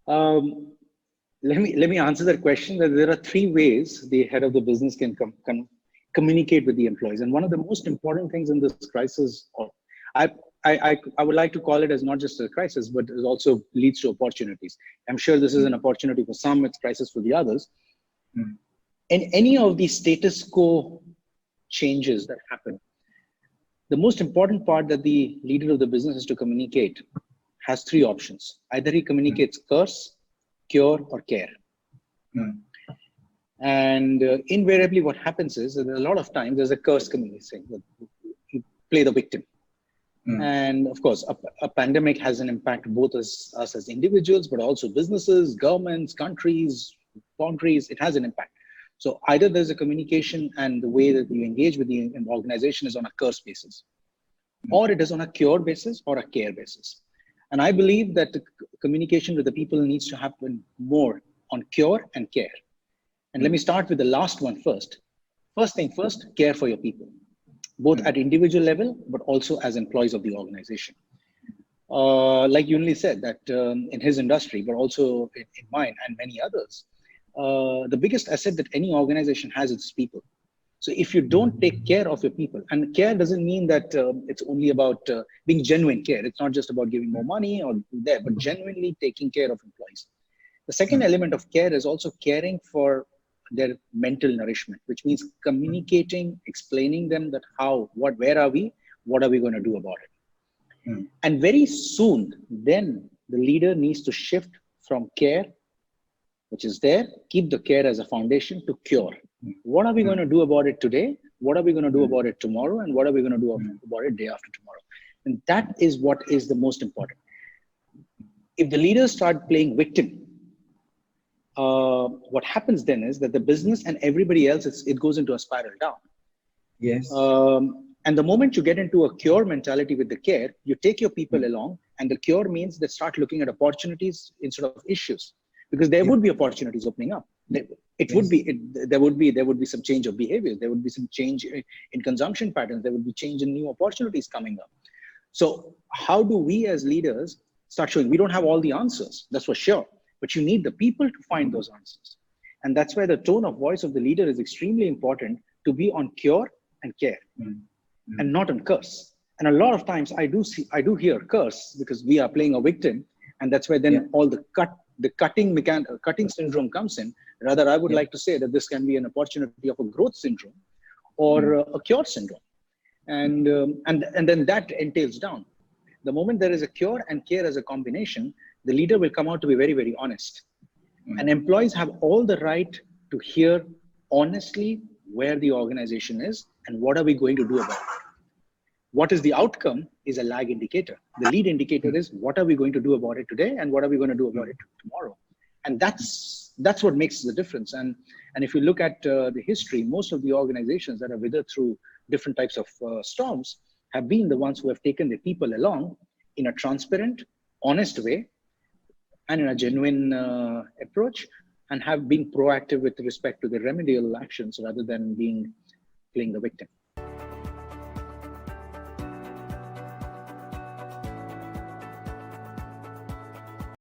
Um, let me answer that question. That there are three ways the head of the business can communicate with the employees, and one of the most important things in this crisis, or I would like to call it as not just a crisis, but it also leads to opportunities. I'm sure this is an opportunity for some, it's crisis for the others. In any of these status quo changes that happen, the most important part that the leader of the business is to communicate has three options. Either he communicates curse, cure, or care. And invariably what happens is that a lot of times there's a curse communication. You play the victim. And of course, a pandemic has an impact both us as individuals, but also businesses, governments, countries, boundaries. It has an impact. So either there's a communication and the way that you engage with the organization is on a curse basis, or it is on a cure basis or a care basis. And I believe that the communication with the people needs to happen more on cure and care. And let me start with the last one first. First thing first, care for your people, both at individual level, but also as employees of the organization. Like Yoon Li said, that in his industry, but also in mine and many others, the biggest asset that any organization has is people. So if you don't take care of your people, and care doesn't mean that it's only about being genuine care. It's not just about giving more money or there, but genuinely taking care of employees. The second element of care is also caring for their mental nourishment, which means communicating, explaining them that how, what, where are we, what are we going to do about it? And very soon, then the leader needs to shift from care, which is there, keep the care as a foundation, to cure. What are we going to do about it today? What are we going to do about it tomorrow? And what are we going to do about it day after tomorrow? And that is what is the most important. If the leaders start playing victim, what happens then is that the business and everybody else, it goes into a spiral down. Yes. And the moment you get into a cure mentality with the care, you take your people along, and the cure means they start looking at opportunities instead of issues, because there would be opportunities opening up. There would be some change of behavior. There would be some change in consumption patterns. There would be change in new opportunities coming up. So how do we as leaders start showing? We don't have all the answers, that's for sure, but you need the people to find those answers. And that's why the tone of voice of the leader is extremely important, to be on cure and care and not on curse. And a lot of times I do hear curse, because we are playing a victim. And that's why then all the cutting syndrome comes in. Rather, I would like to say that this can be an opportunity of a growth syndrome or a cure syndrome. And then that entails down. The moment there is a cure and care as a combination, the leader will come out to be very, very honest. And employees have all the right to hear honestly where the organization is and what are we going to do about it. What is the outcome is a lag indicator. The lead indicator is what are we going to do about it today and what are we going to do about it tomorrow. And that's what makes the difference. And if you look at the history, most of the organizations that have withered through different types of storms have been the ones who have taken the people along in a transparent, honest way and in a genuine approach, and have been proactive with respect to the remedial actions rather than playing the victim.